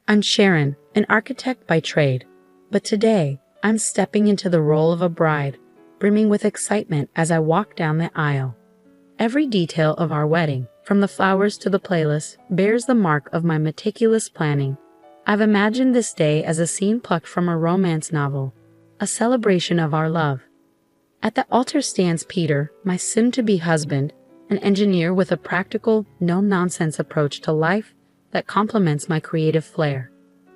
I'm Sharon, an architect by trade, but today I'm stepping into the role of a bride, brimming with excitement as I walk down the aisle. Every detail of our wedding, from the flowers to the playlist, bears the mark of my meticulous planning. I've imagined this day as a scene plucked from a romance novel, a celebration of our love. At the altar stands Peter, my soon-to-be husband, an engineer with a practical, no-nonsense approach to life that complements my creative flair.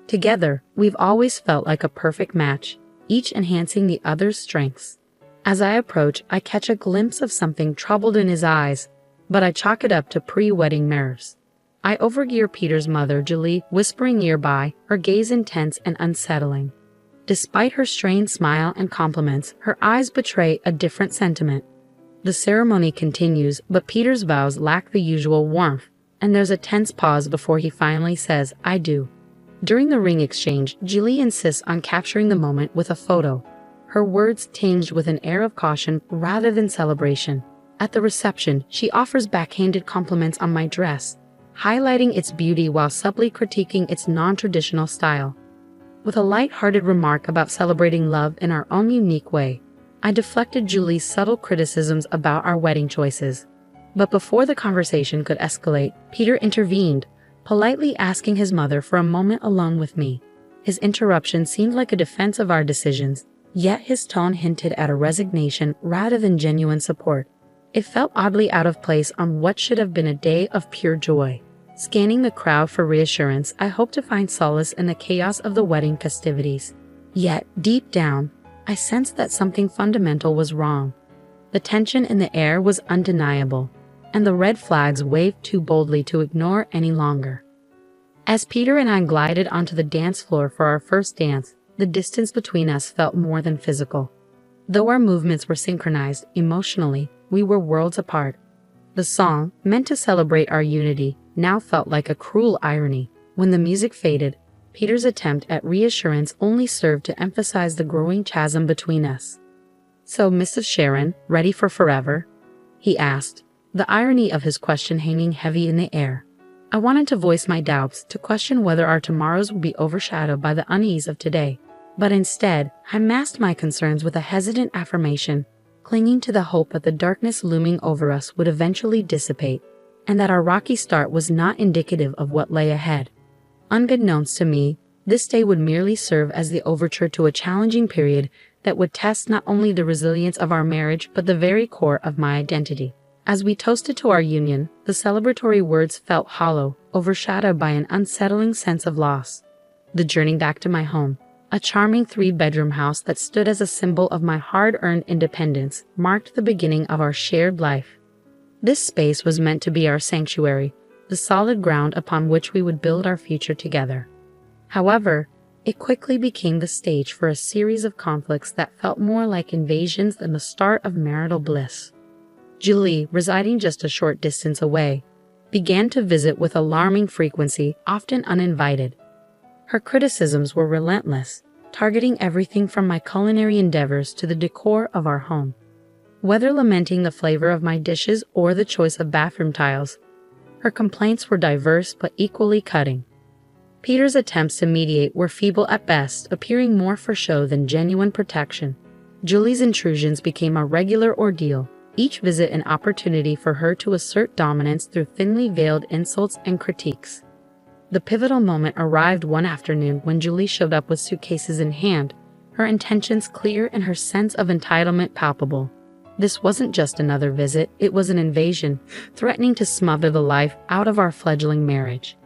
Together, we've always felt like a perfect match, each enhancing the other's strengths. As I approach, I catch a glimpse of something troubled in his eyes, but I chalk it up to pre-wedding nerves. I overhear Peter's mother, Julie, whispering nearby, her gaze intense and unsettling. Despite her strained smile and compliments, her eyes betray a different sentiment. The ceremony continues, but Peter's vows lack the usual warmth, and there's a tense pause before he finally says, "I do." During the ring exchange, Julie insists on capturing the moment with a photo, her words tinged with an air of caution rather than celebration. At the reception, she offers backhanded compliments on my dress, highlighting its beauty while subtly critiquing its non-traditional style. With a light-hearted remark about celebrating love in our own unique way, I deflected Julie's subtle criticisms about our wedding choices. But before the conversation could escalate, Peter intervened, politely asking his mother for a moment alone with me. His interruption seemed like a defense of our decisions, yet his tone hinted at a resignation rather than genuine support. It felt oddly out of place on what should have been a day of pure joy. Scanning the crowd for reassurance, I hoped to find solace in the chaos of the wedding festivities. Yet, deep down, I sensed that something fundamental was wrong. The tension in the air was undeniable, and the red flags waved too boldly to ignore any longer. As Peter and I glided onto the dance floor for our first dance, the distance between us felt more than physical. Though our movements were synchronized, emotionally, we were worlds apart. The song, meant to celebrate our unity, now felt like a cruel irony. When the music faded, Peter's attempt at reassurance only served to emphasize the growing chasm between us. "So, Mrs. Sharon, ready for forever?" he asked, the irony of his question hanging heavy in the air. I wanted to voice my doubts, to question whether our tomorrows would be overshadowed by the unease of today. But instead, I masked my concerns with a hesitant affirmation, clinging to the hope that the darkness looming over us would eventually dissipate, and that our rocky start was not indicative of what lay ahead. Unbeknownst to me, this day would merely serve as the overture to a challenging period that would test not only the resilience of our marriage but the very core of my identity. As we toasted to our union, the celebratory words felt hollow, overshadowed by an unsettling sense of loss. The journey back to my home, a charming 3-bedroom house that stood as a symbol of my hard-earned independence, marked the beginning of our shared life. This space was meant to be our sanctuary, the solid ground upon which we would build our future together. However, it quickly became the stage for a series of conflicts that felt more like invasions than the start of marital bliss. Julie, residing just a short distance away, began to visit with alarming frequency, often uninvited. Her criticisms were relentless, targeting everything from my culinary endeavors to the decor of our home. Whether lamenting the flavor of my dishes or the choice of bathroom tiles, her complaints were diverse but equally cutting. Peter's attempts to mediate were feeble at best, appearing more for show than genuine protection. Julie's intrusions became a regular ordeal, each visit an opportunity for her to assert dominance through thinly veiled insults and critiques. The pivotal moment arrived one afternoon when Julie showed up with suitcases in hand, her intentions clear and her sense of entitlement palpable. This wasn't just another visit, it was an invasion, threatening to smother the life out of our fledgling marriage.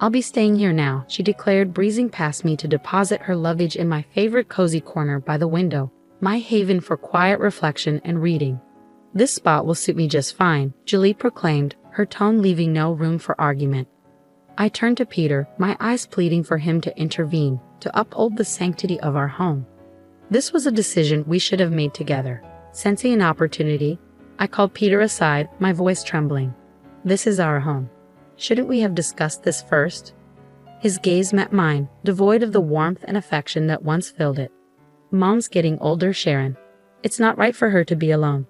"I'll be staying here now," she declared, breezing past me to deposit her luggage in my favorite cozy corner by the window, my haven for quiet reflection and reading. "This spot will suit me just fine," Julie proclaimed, her tone leaving no room for argument. I turned to Peter, my eyes pleading for him to intervene, to uphold the sanctity of our home. This was a decision we should have made together. Sensing an opportunity, I called Peter aside, my voice trembling. "This is our home. Shouldn't we have discussed this first?" His gaze met mine, devoid of the warmth and affection that once filled it. "Mom's getting older, Sharon. It's not right for her to be alone.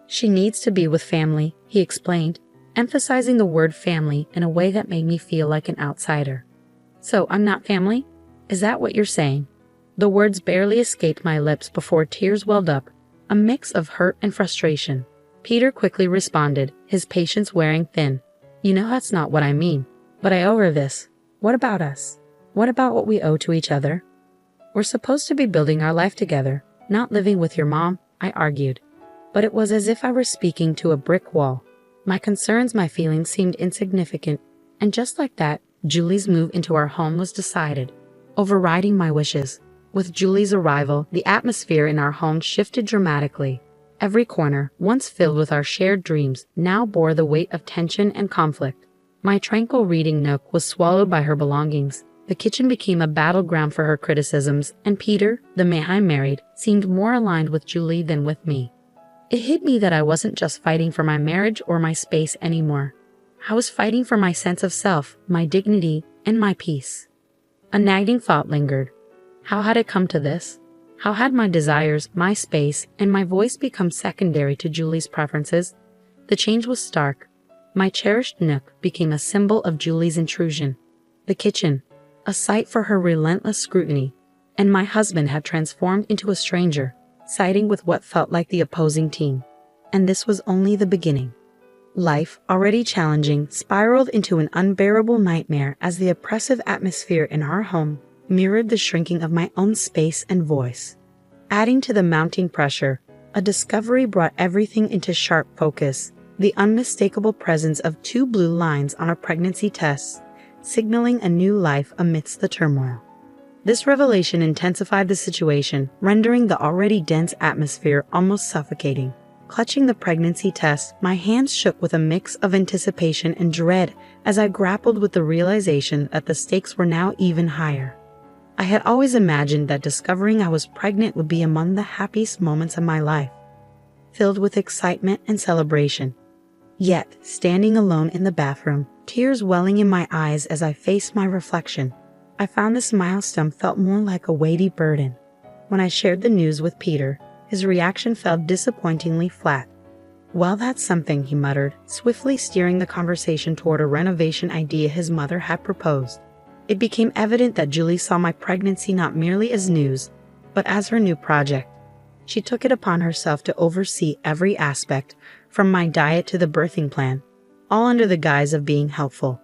She needs to be with family," he explained, emphasizing the word family in a way that made me feel like an outsider. So I'm not family? Is that what you're saying? The words barely escaped my lips before tears welled up, a mix of hurt and frustration. Peter quickly responded, his patience wearing thin. You know that's not what I mean. But I owe her this. What about us? What about what we owe to each other? We're supposed to be building our life together, not living with your mom, I argued. But it was as if I were speaking to a brick wall. My concerns, my feelings seemed insignificant, and just like that, Julie's move into our home was decided, overriding my wishes. With Julie's arrival, the atmosphere in our home shifted dramatically. Every corner, once filled with our shared dreams, now bore the weight of tension and conflict. My tranquil reading nook was swallowed by her belongings. The kitchen became a battleground for her criticisms, and Peter, the man I married, seemed more aligned with Julie than with me. It hit me that I wasn't just fighting for my marriage or my space anymore. I was fighting for my sense of self, my dignity, and my peace. A nagging thought lingered. How had it come to this? How had my desires, my space, and my voice become secondary to Julie's preferences? The change was stark. My cherished nook became a symbol of Julie's intrusion. The kitchen, a sight for her relentless scrutiny, and my husband had transformed into a stranger, siding with what felt like the opposing team. And this was only the beginning. Life, already challenging, spiraled into an unbearable nightmare as the oppressive atmosphere in our home mirrored the shrinking of my own space and voice. Adding to the mounting pressure, a discovery brought everything into sharp focus: the unmistakable presence of 2 blue lines on a pregnancy test, signaling a new life amidst the turmoil. This revelation intensified the situation, rendering the already dense atmosphere almost suffocating. Clutching the pregnancy test, my hands shook with a mix of anticipation and dread as I grappled with the realization that the stakes were now even higher. I had always imagined that discovering I was pregnant would be among the happiest moments of my life, filled with excitement and celebration. Yet, standing alone in the bathroom, tears welling in my eyes as I faced my reflection, I found this milestone felt more like a weighty burden. When I shared the news with Peter, his reaction fell disappointingly flat. Well, that's something, he muttered, swiftly steering the conversation toward a renovation idea his mother had proposed. It became evident that Julie saw my pregnancy not merely as news, but as her new project. She took it upon herself to oversee every aspect, from my diet to the birthing plan, all under the guise of being helpful.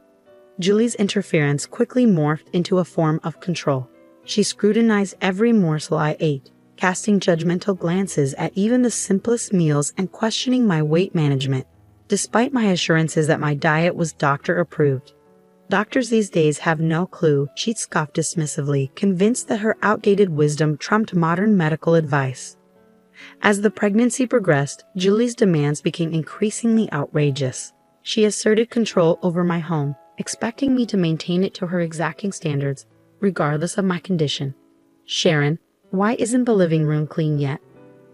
Julie's interference quickly morphed into a form of control. She scrutinized every morsel I ate, casting judgmental glances at even the simplest meals and questioning my weight management, despite my assurances that my diet was doctor-approved. Doctors these days have no clue, she scoffed dismissively, convinced that her outdated wisdom trumped modern medical advice. As the pregnancy progressed, Julie's demands became increasingly outrageous. She asserted control over my home, expecting me to maintain it to her exacting standards, regardless of my condition. Sharon, why isn't the living room clean yet?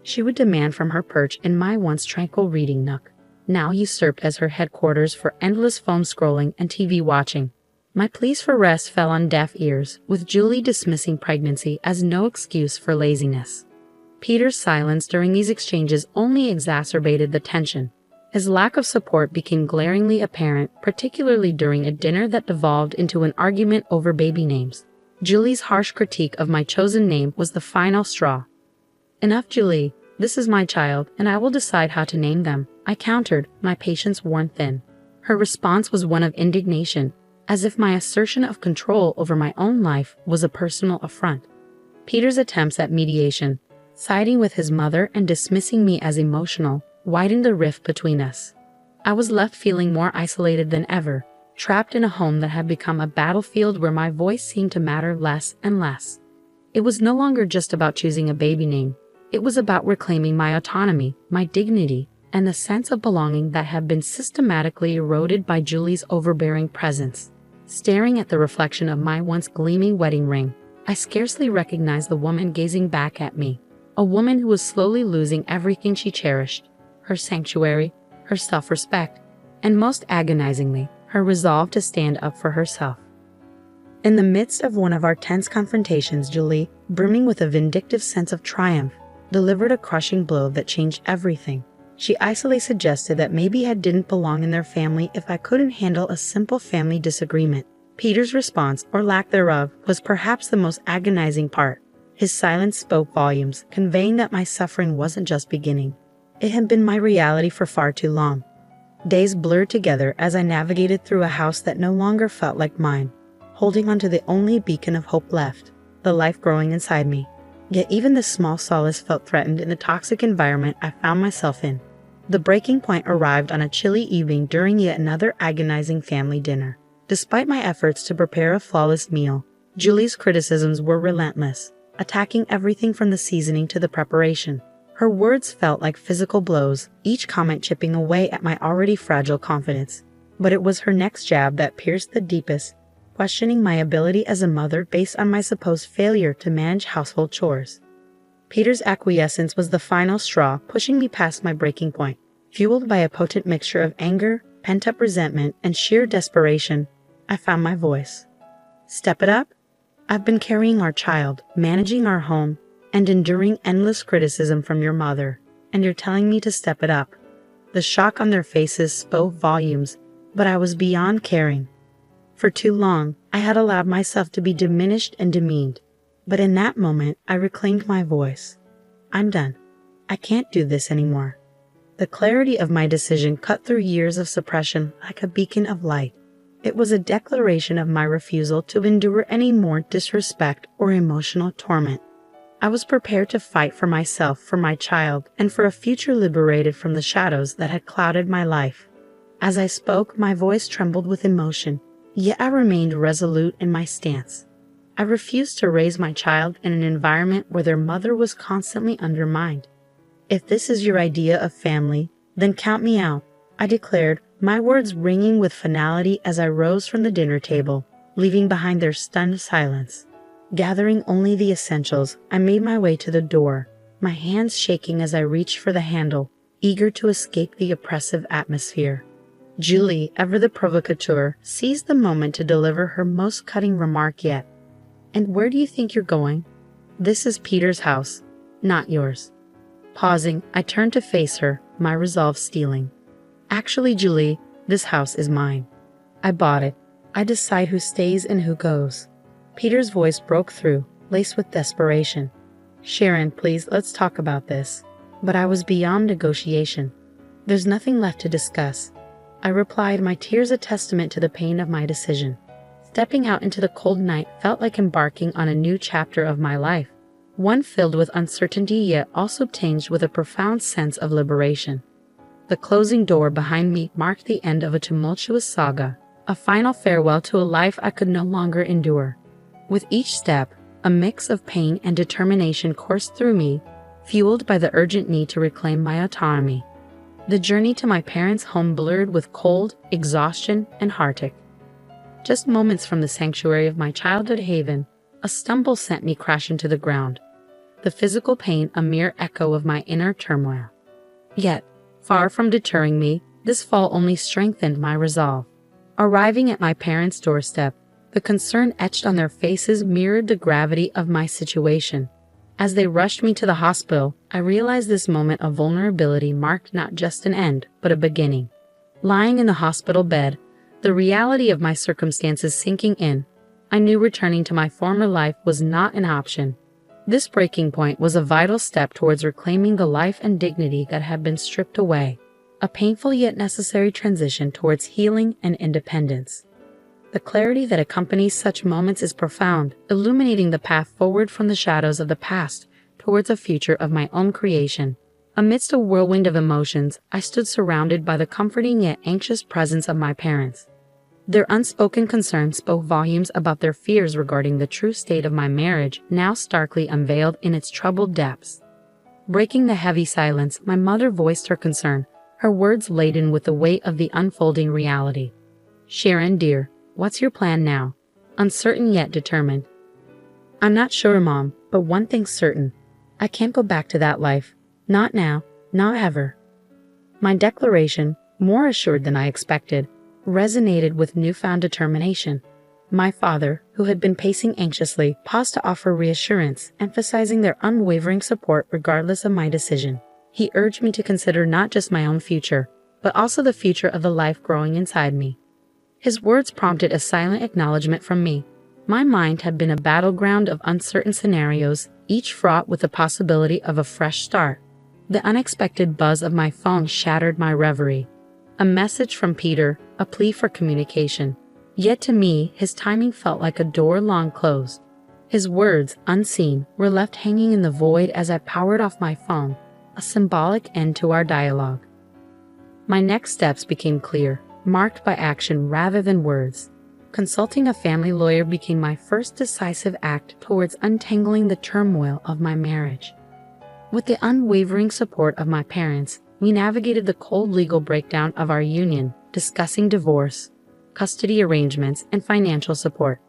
She would demand from her perch in my once tranquil reading nook, now usurped as her headquarters for endless phone scrolling and TV watching. My pleas for rest fell on deaf ears, with Julie dismissing pregnancy as no excuse for laziness. Peter's silence during these exchanges only exacerbated the tension. His lack of support became glaringly apparent, particularly during a dinner that devolved into an argument over baby names. Julie's harsh critique of my chosen name was the final straw. Enough, Julie. This is my child, and I will decide how to name them, I countered, my patience worn thin. Her response was one of indignation, as if my assertion of control over my own life was a personal affront. Peter's attempts at mediation, siding with his mother and dismissing me as emotional, widened the rift between us. I was left feeling more isolated than ever, trapped in a home that had become a battlefield where my voice seemed to matter less and less. It was no longer just about choosing a baby name. It was about reclaiming my autonomy, my dignity, and the sense of belonging that had been systematically eroded by Julie's overbearing presence. Staring at the reflection of my once gleaming wedding ring, I scarcely recognized the woman gazing back at me, a woman who was slowly losing everything she cherished, her sanctuary, her self-respect, and most agonizingly, her resolve to stand up for herself. In the midst of one of our tense confrontations, Julie, brimming with a vindictive sense of triumph, delivered a crushing blow that changed everything. She icily suggested that maybe I didn't belong in their family if I couldn't handle a simple family disagreement. Peter's response, or lack thereof, was perhaps the most agonizing part. His silence spoke volumes, conveying that my suffering wasn't just beginning. It had been my reality for far too long. Days blurred together as I navigated through a house that no longer felt like mine, holding onto the only beacon of hope left, the life growing inside me. Yet even this small solace felt threatened in the toxic environment I found myself in. The breaking point arrived on a chilly evening during yet another agonizing family dinner. Despite my efforts to prepare a flawless meal, Julie's criticisms were relentless, attacking everything from the seasoning to the preparation. Her words felt like physical blows, each comment chipping away at my already fragile confidence. But it was her next jab that pierced the deepest, questioning my ability as a mother based on my supposed failure to manage household chores. Peter's acquiescence was the final straw, pushing me past my breaking point. Fueled by a potent mixture of anger, pent-up resentment, and sheer desperation, I found my voice. Step it up? I've been carrying our child, managing our home, and enduring endless criticism from your mother, and you're telling me to step it up. The shock on their faces spoke volumes, but I was beyond caring. For too long, I had allowed myself to be diminished and demeaned, but in that moment, I reclaimed my voice. I'm done. I can't do this anymore. The clarity of my decision cut through years of suppression like a beacon of light. It was a declaration of my refusal to endure any more disrespect or emotional torment. I was prepared to fight for myself, for my child, and for a future liberated from the shadows that had clouded my life. As I spoke, my voice trembled with emotion, yet I remained resolute in my stance. I refused to raise my child in an environment where their mother was constantly undermined. If this is your idea of family, then count me out, I declared, my words ringing with finality as I rose from the dinner table, leaving behind their stunned silence. Gathering only the essentials, I made my way to the door, my hands shaking as I reached for the handle, eager to escape the oppressive atmosphere. Julie, ever the provocateur, seized the moment to deliver her most cutting remark yet. And where do you think you're going? This is Peter's house, not yours. Pausing, I turned to face her, my resolve steeling. Actually, Julie, this house is mine. I bought it. I decide who stays and who goes. Peter's voice broke through, laced with desperation. Sharon, please, let's talk about this. But I was beyond negotiation. There's nothing left to discuss. I replied, my tears a testament to the pain of my decision. Stepping out into the cold night felt like embarking on a new chapter of my life, one filled with uncertainty yet also tinged with a profound sense of liberation. The closing door behind me marked the end of a tumultuous saga, a final farewell to a life I could no longer endure. With each step, a mix of pain and determination coursed through me, fueled by the urgent need to reclaim my autonomy. The journey to my parents' home blurred with cold, exhaustion, and heartache. Just moments from the sanctuary of my childhood haven, a stumble sent me crashing to the ground, the physical pain a mere echo of my inner turmoil. Yet, far from deterring me, this fall only strengthened my resolve. Arriving at my parents' doorstep, the concern etched on their faces mirrored the gravity of my situation. As they rushed me to the hospital, I realized this moment of vulnerability marked not just an end, but a beginning. Lying in the hospital bed, the reality of my circumstances sinking in, I knew returning to my former life was not an option. This breaking point was a vital step towards reclaiming the life and dignity that had been stripped away, a painful yet necessary transition towards healing and independence. The clarity that accompanies such moments is profound, illuminating the path forward from the shadows of the past towards a future of my own creation. Amidst a whirlwind of emotions, I stood surrounded by the comforting yet anxious presence of my parents. Their unspoken concerns spoke volumes about their fears regarding the true state of my marriage, now starkly unveiled in its troubled depths. Breaking the heavy silence, my mother voiced her concern, her words laden with the weight of the unfolding reality. Sharon, dear, what's your plan now? Uncertain yet determined. I'm not sure, Mom, but one thing's certain. I can't go back to that life. Not now, not ever. My declaration, more assured than I expected, resonated with newfound determination. My father, who had been pacing anxiously, paused to offer reassurance, emphasizing their unwavering support regardless of my decision. He urged me to consider not just my own future, but also the future of the life growing inside me. His words prompted a silent acknowledgement from me. My mind had been a battleground of uncertain scenarios, each fraught with the possibility of a fresh start. The unexpected buzz of my phone shattered my reverie. A message from Peter, a plea for communication. Yet to me, his timing felt like a door long closed. His words, unseen, were left hanging in the void as I powered off my phone, a symbolic end to our dialogue. My next steps became clear, marked by action rather than words. Consulting a family lawyer became my first decisive act towards untangling the turmoil of my marriage. With the unwavering support of my parents, we navigated the cold legal breakdown of our union, discussing divorce, custody arrangements, and financial support.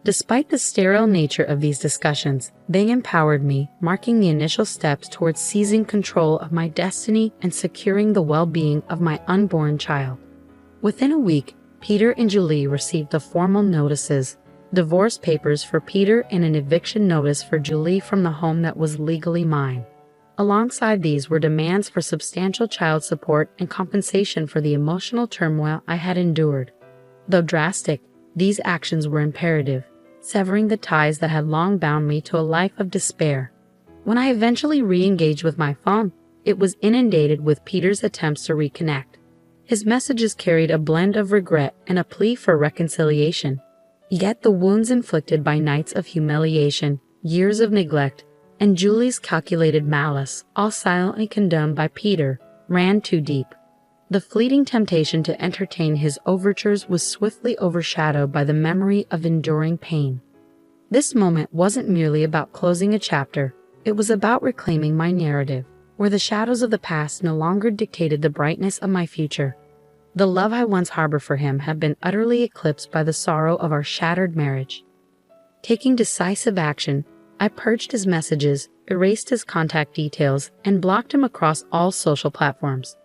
Despite the sterile nature of these discussions, they empowered me, marking the initial steps towards seizing control of my destiny and securing the well-being of my unborn child. Within a week, Peter and Julie received the formal notices, divorce papers for Peter and an eviction notice for Julie from the home that was legally mine. Alongside these were demands for substantial child support and compensation for the emotional turmoil I had endured. Though drastic, these actions were imperative, severing the ties that had long bound me to a life of despair. When I eventually re-engaged with my phone, it was inundated with Peter's attempts to reconnect. His messages carried a blend of regret and a plea for reconciliation. Yet the wounds inflicted by nights of humiliation, years of neglect, and Julie's calculated malice, all silently condoned by Peter, ran too deep. The fleeting temptation to entertain his overtures was swiftly overshadowed by the memory of enduring pain. This moment wasn't merely about closing a chapter, it was about reclaiming my narrative, where the shadows of the past no longer dictated the brightness of my future. The love I once harbored for him had been utterly eclipsed by the sorrow of our shattered marriage. Taking decisive action, I purged his messages, erased his contact details, and blocked him across all social platforms.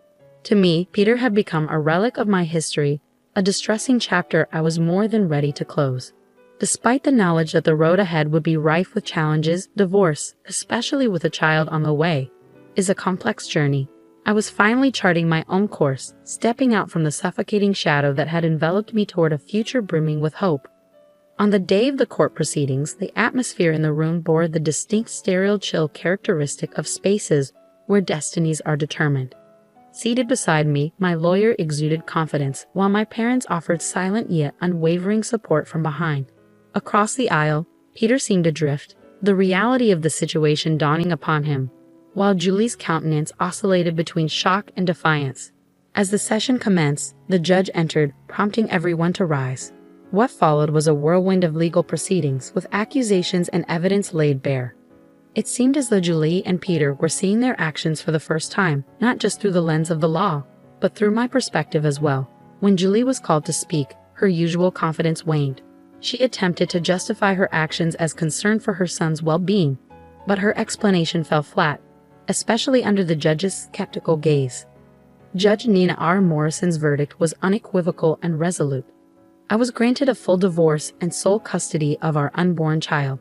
To me, Peter had become a relic of my history, a distressing chapter I was more than ready to close. Despite the knowledge that the road ahead would be rife with challenges, divorce, especially with a child on the way, is a complex journey. I was finally charting my own course, stepping out from the suffocating shadow that had enveloped me toward a future brimming with hope. On the day of the court proceedings, the atmosphere in the room bore the distinct sterile chill characteristic of spaces where destinies are determined. Seated beside me, my lawyer exuded confidence, while my parents offered silent yet unwavering support from behind. Across the aisle, Peter seemed adrift, the reality of the situation dawning upon him, while Julie's countenance oscillated between shock and defiance. As the session commenced, the judge entered, prompting everyone to rise. What followed was a whirlwind of legal proceedings, with accusations and evidence laid bare. It seemed as though Julie and Peter were seeing their actions for the first time, not just through the lens of the law, but through my perspective as well. When Julie was called to speak, her usual confidence waned. She attempted to justify her actions as concern for her son's well-being, but her explanation fell flat, especially under the judge's skeptical gaze. Judge Nina R. Morrison's verdict was unequivocal and resolute. I was granted a full divorce and sole custody of our unborn child.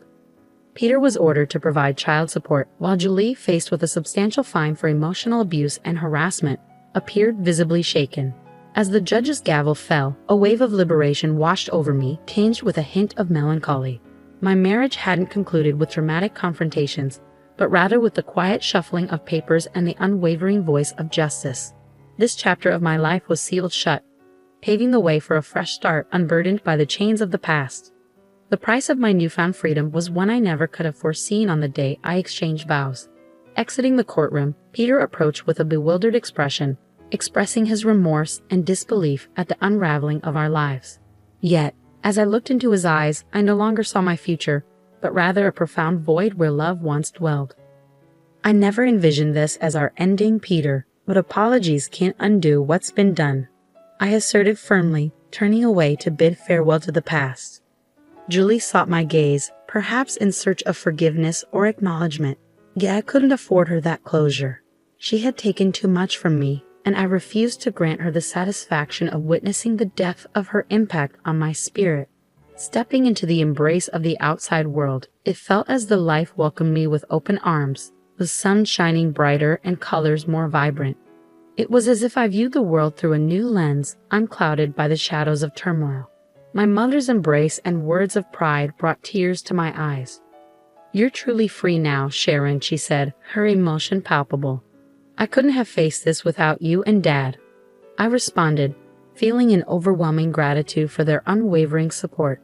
Peter was ordered to provide child support, while Julie, faced with a substantial fine for emotional abuse and harassment, appeared visibly shaken. As the judge's gavel fell, a wave of liberation washed over me, tinged with a hint of melancholy. My marriage hadn't concluded with dramatic confrontations, but rather with the quiet shuffling of papers and the unwavering voice of justice. This chapter of my life was sealed shut, paving the way for a fresh start unburdened by the chains of the past. The price of my newfound freedom was one I never could have foreseen on the day I exchanged vows. Exiting the courtroom, Peter approached with a bewildered expression, expressing his remorse and disbelief at the unraveling of our lives. Yet, as I looked into his eyes, I no longer saw my future, but rather a profound void where love once dwelled. I never envisioned this as our ending, Peter, but apologies can't undo what's been done, I asserted firmly, turning away to bid farewell to the past. Julie sought my gaze, perhaps in search of forgiveness or acknowledgement, yet I couldn't afford her that closure. She had taken too much from me, and I refused to grant her the satisfaction of witnessing the depth of her impact on my spirit. Stepping into the embrace of the outside world, it felt as though life welcomed me with open arms, the sun shining brighter and colors more vibrant. It was as if I viewed the world through a new lens, unclouded by the shadows of turmoil. My mother's embrace and words of pride brought tears to my eyes. "You're truly free now, Sharon," she said, her emotion palpable. "I couldn't have faced this without you and Dad." I responded, feeling an overwhelming gratitude for their unwavering support.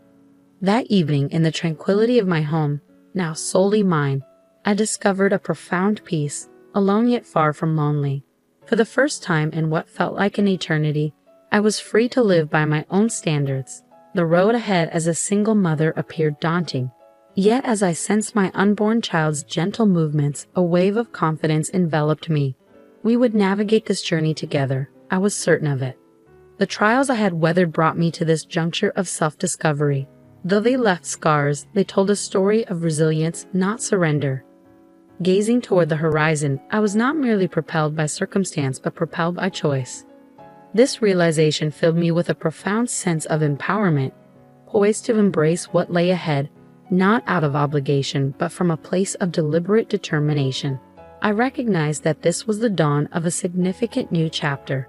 That evening, in the tranquility of my home, now solely mine, I discovered a profound peace, alone yet far from lonely. For the first time in what felt like an eternity, I was free to live by my own standards. The road ahead as a single mother appeared daunting. Yet as I sensed my unborn child's gentle movements, a wave of confidence enveloped me. We would navigate this journey together, I was certain of it. The trials I had weathered brought me to this juncture of self-discovery. Though they left scars, they told a story of resilience, not surrender. Gazing toward the horizon, I was not merely propelled by circumstance but propelled by choice. This realization filled me with a profound sense of empowerment, poised to embrace what lay ahead, not out of obligation but from a place of deliberate determination. I recognized that this was the dawn of a significant new chapter.